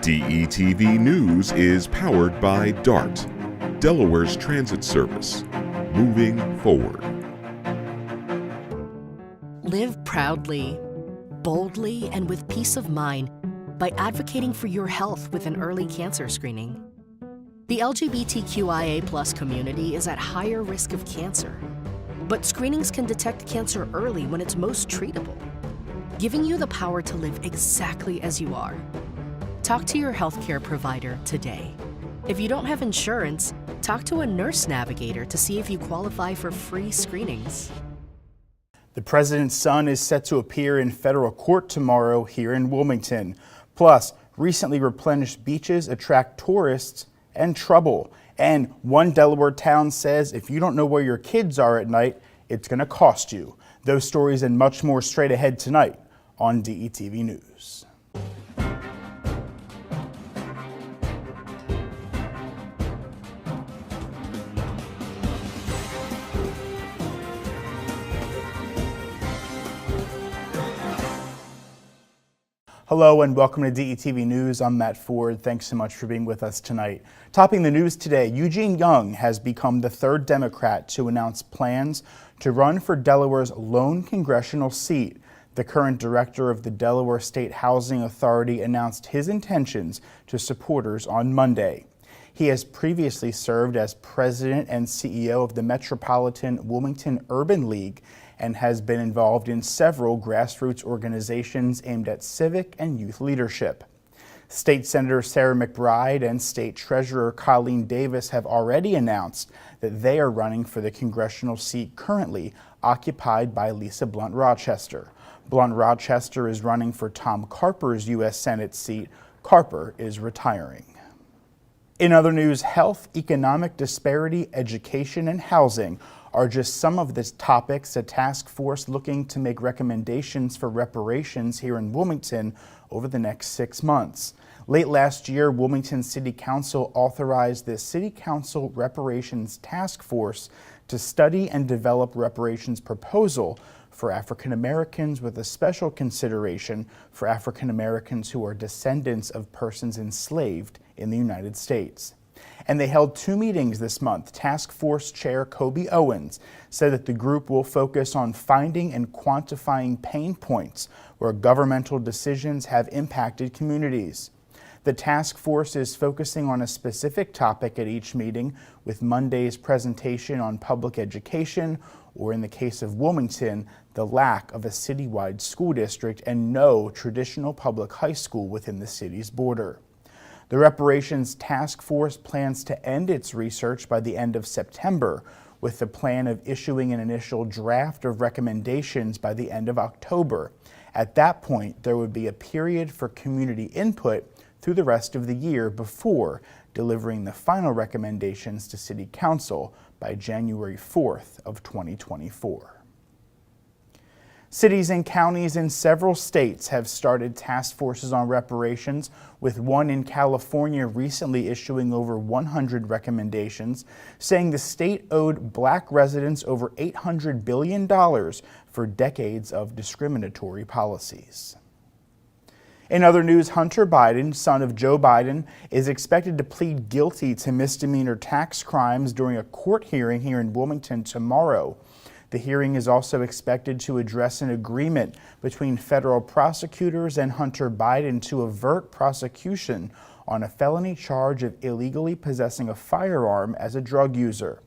DETV News is powered by DART, Delaware's transit service. Moving forward. Live proudly, boldly, and with peace of mind by advocating for your health with an early cancer screening. The LGBTQIA+ community is at higher risk of cancer, but screenings can detect cancer early when it's most treatable, giving you the power to live exactly as you are. Talk to your healthcare provider today. If you don't have insurance, talk to a nurse navigator to see if you qualify for free screenings. The president's son is set to appear in federal court tomorrow here in Wilmington. Plus, recently replenished beaches attract tourists and trouble. And one Delaware town says if you don't know where your kids are at night, it's going to cost you. Those stories and much more straight ahead tonight on DETV News. Hello and welcome to DETV News. I'm Matt Ford. Thanks so much for being with us tonight. Topping the news today, Eugene Young has become the third Democrat to announce plans to run for Delaware's lone congressional seat. The current director of the Delaware State Housing Authority announced his intentions to supporters on Monday. He has previously served as president and CEO of the Metropolitan Wilmington Urban League and has been involved in several grassroots organizations aimed at civic and youth leadership. State Senator Sarah McBride and State Treasurer Colleen Davis have already announced that they are running for the congressional seat currently occupied by Lisa Blunt Rochester. Blunt Rochester is running for Tom Carper's U.S. Senate seat. Carper is retiring. In other news, health, economic disparity, education, and housing are just some of the topics a task force looking to make recommendations for reparations here in Wilmington over the next 6 months. Late last year, Wilmington City Council authorized the City Council Reparations Task Force to study and develop reparations proposal for African Americans, with a special consideration for African Americans who are descendants of persons enslaved in the United States. And they held 2 meetings this month. Task Force Chair Kobe Owens said that the group will focus on finding and quantifying pain points where governmental decisions have impacted communities. The task force is focusing on a specific topic at each meeting, with Monday's presentation on public education, or in the case of Wilmington, the lack of a citywide school district and no traditional public high school within the city's border. The Reparations Task Force plans to end its research by the end of September, with the plan of issuing an initial draft of recommendations by the end of October. At that point, there would be a period for community input through the rest of the year before delivering the final recommendations to City Council by January 4th of 2024. Cities and counties in several states have started task forces on reparations, with one in California recently issuing over 100 recommendations, saying the state owed Black residents over $800 billion for decades of discriminatory policies. In other news, Hunter Biden, son of Joe Biden, is expected to plead guilty to misdemeanor tax crimes during a court hearing here in Wilmington tomorrow. The hearing is also expected to address an agreement between federal prosecutors and Hunter Biden to avert prosecution on a felony charge of illegally possessing a firearm as a drug user.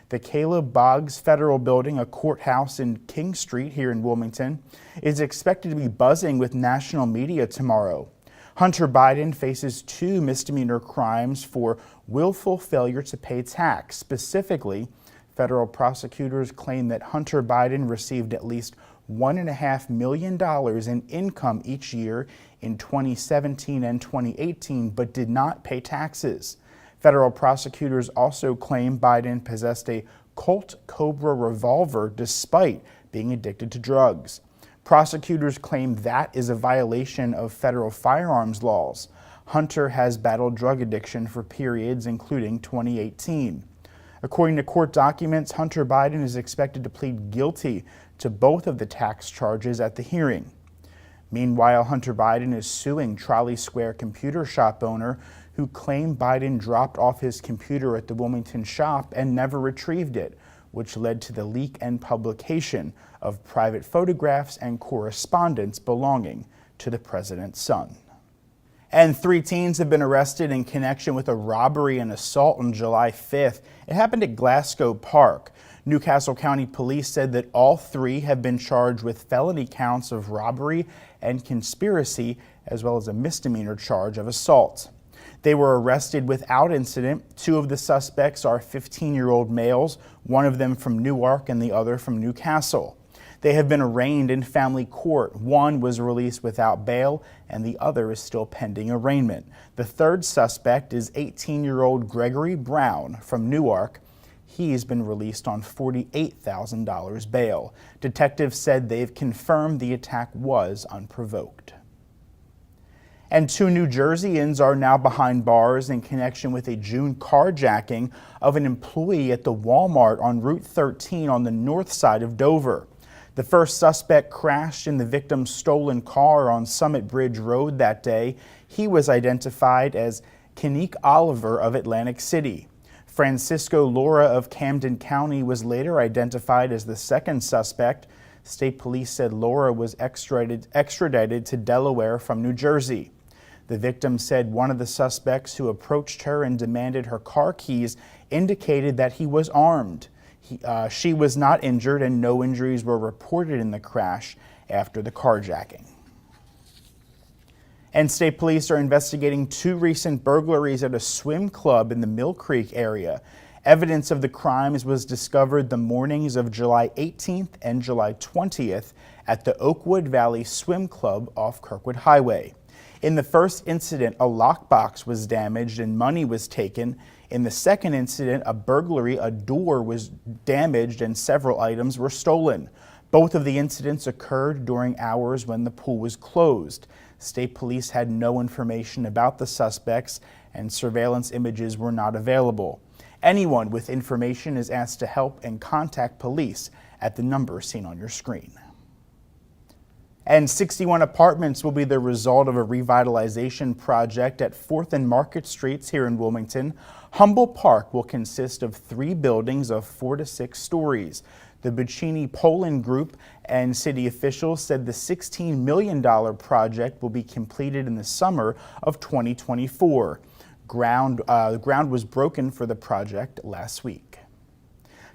The Caleb Boggs Federal Building, a courthouse in King Street here in Wilmington, is expected to be buzzing with national media tomorrow. Hunter Biden faces 2 misdemeanor crimes for willful failure to pay tax. Specifically, federal prosecutors claim that Hunter Biden received at least $1.5 million in income each year in 2017 and 2018, but did not pay taxes. Federal prosecutors also claim Biden possessed a Colt Cobra revolver despite being addicted to drugs. Prosecutors claim that is a violation of federal firearms laws. Hunter has battled drug addiction for periods including 2018. According to court documents, Hunter Biden is expected to plead guilty to both of the tax charges at the hearing. Meanwhile, Hunter Biden is suing Trolley Square computer shop owner who claimed Biden dropped off his computer at the Wilmington shop and never retrieved it, which led to the leak and publication of private photographs and correspondence belonging to the president's son. And 3 teens have been arrested in connection with a robbery and assault on July 5th. It happened at Glasgow Park. Newcastle County Police said that all 3 have been charged with felony counts of robbery and conspiracy, as well as a misdemeanor charge of assault. They were arrested without incident. 2 of the suspects are 15-year-old males, one of them from Newark and the other from Newcastle. They have been arraigned in family court. One was released without bail, and the other is still pending arraignment. The 3rd suspect is 18-year-old Gregory Brown from Newark. He's been released on $48,000 bail. Detectives said they've confirmed the attack was unprovoked. And 2 New Jerseyans are now behind bars in connection with a June carjacking of an employee at the Walmart on Route 13 on the north side of Dover. The first suspect crashed in the victim's stolen car on Summit Bridge Road that day. He was identified as Kenique Oliver of Atlantic City. Francisco Laura of Camden County was later identified as the 2nd suspect. State police said Laura was extradited to Delaware from New Jersey. The victim said one of the suspects who approached her and demanded her car keys indicated that he was armed. She was not injured, and no injuries were reported in the crash after the carjacking. And state police are investigating 2 recent burglaries at a swim club in the Mill Creek area. Evidence of the crimes was discovered the mornings of July 18th and July 20th at the Oakwood Valley Swim Club off Kirkwood Highway. In the first incident, a lockbox was damaged and money was taken. In the second incident, a burglary, a door was damaged and several items were stolen. Both of the incidents occurred during hours when the pool was closed. State police had no information about the suspects, and surveillance images were not available. Anyone with information is asked to help and contact police at the number seen on your screen. And 61 apartments will be the result of a revitalization project at 4th and Market Streets here in Wilmington. Humble Park will consist of 3 buildings of 4 to 6 stories. The Buccini Poland Group and city officials said the $16 million project will be completed in the summer of 2024. The ground was broken for the project last week.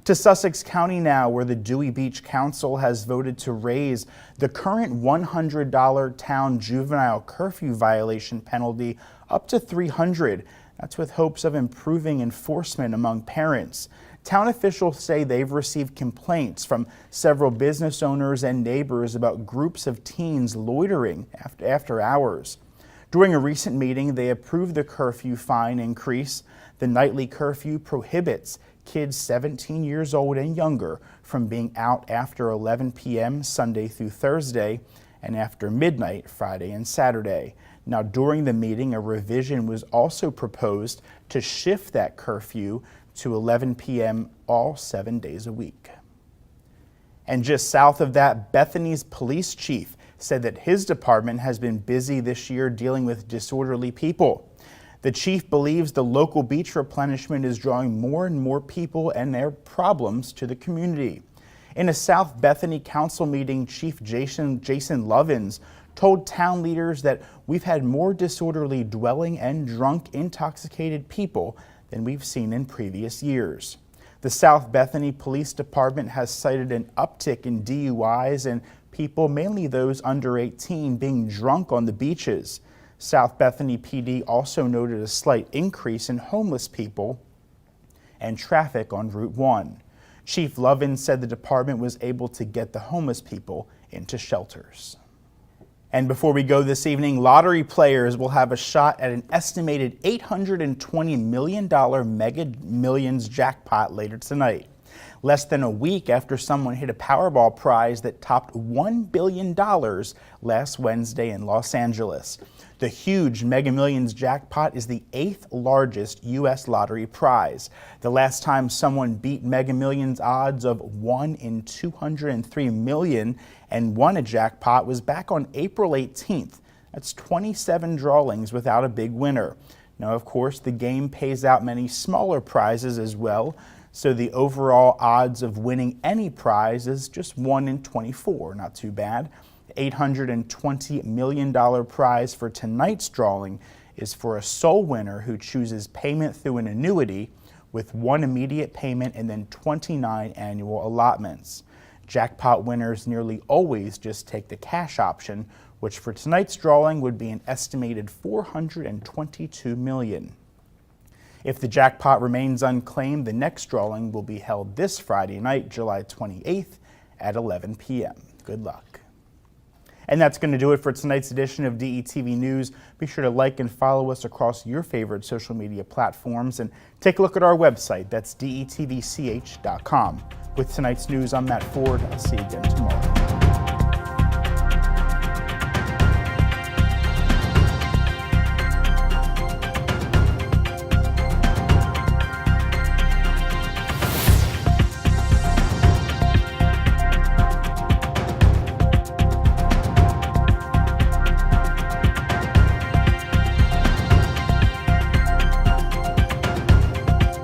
To Sussex County now, where the Dewey Beach Council has voted to raise the current $100 town juvenile curfew violation penalty up to $300. That's with hopes of improving enforcement among parents. Town officials say they've received complaints from several business owners and neighbors about groups of teens loitering after hours. During a recent meeting, they approved the curfew fine increase. The nightly curfew prohibits kids 17 years old and younger from being out after 11 p.m. Sunday through Thursday and after midnight Friday and Saturday. Now, during the meeting, a revision was also proposed to shift that curfew to 11 p.m. all 7 days a week. And just south of that, Bethany's police chief said that his department has been busy this year dealing with disorderly people. The chief believes the local beach replenishment is drawing more and more people and their problems to the community. In a South Bethany council meeting, Chief Jason Lovins told town leaders that we've had more disorderly dwelling and drunk, intoxicated people than we've seen in previous years. The South Bethany Police Department has cited an uptick in DUIs and people, mainly those under 18, being drunk on the beaches. South Bethany PD also noted a slight increase in homeless people and traffic on Route 1. Chief Lovin said the department was able to get the homeless people into shelters. And before we go this evening, lottery players will have a shot at an estimated $820 million Mega Millions jackpot later tonight. Less than a week after someone hit a Powerball prize that topped $1 billion last Wednesday in Los Angeles. The huge Mega Millions jackpot is the 8th largest U.S. lottery prize. The last time someone beat Mega Millions odds of 1 in 203 million and won a jackpot was back on April 18th. That's 27 drawings without a big winner. Now, of course, the game pays out many smaller prizes as well, so the overall odds of winning any prize is just 1 in 24, not too bad. The $820 million prize for tonight's drawing is for a sole winner who chooses payment through an annuity with 1 immediate payment and then 29 annual allotments. Jackpot winners nearly always just take the cash option, which for tonight's drawing would be an estimated $422 million. If the jackpot remains unclaimed, the next drawing will be held this Friday night, July 28th at 11 p.m. Good luck. And that's going to do it for tonight's edition of DETV News. Be sure to like and follow us across your favorite social media platforms and take a look at our website. That's detvch.com. With tonight's news, I'm Matt Ford. I'll see you again tomorrow.